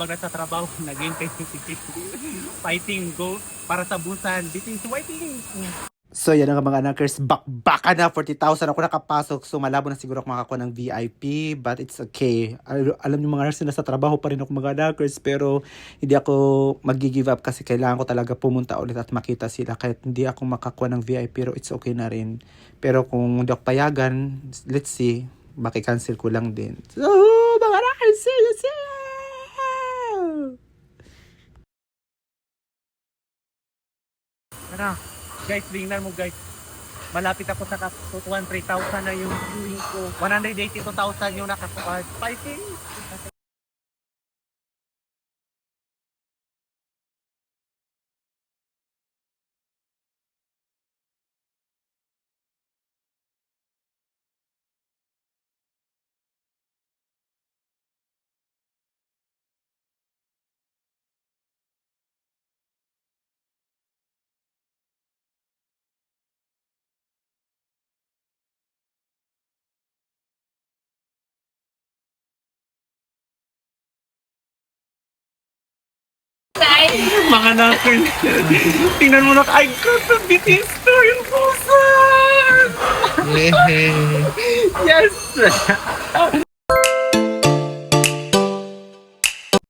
Pag nasa trabaho, naghihintay si fighting go para sa busan. This is waiting. So yan nga mga anakers, baka na 40,000 ako nakapasok. So malabo na siguro ako makakuha ng VIP, but it's okay. Alam niyo mga nurse, nasa trabaho pa rin ako mga anakers, pero hindi ako mag-give up kasi kailangan ko talaga pumunta ulit at makita sila. Kahit hindi ako makakuha ng VIP, pero it's okay na rin. Pero kung hindi ako payagan, let's see, maki-cancel ko lang din. So mga anakers, see you! Ano? Guys, tingnan mo guys. Malapit ako sa katutuan. 3,000 na yung viewing ko. 182,000 yung nakakuha. Fighting! Mga nakers, tingnan mo na kain ko sa bitisto yung puso! Yes!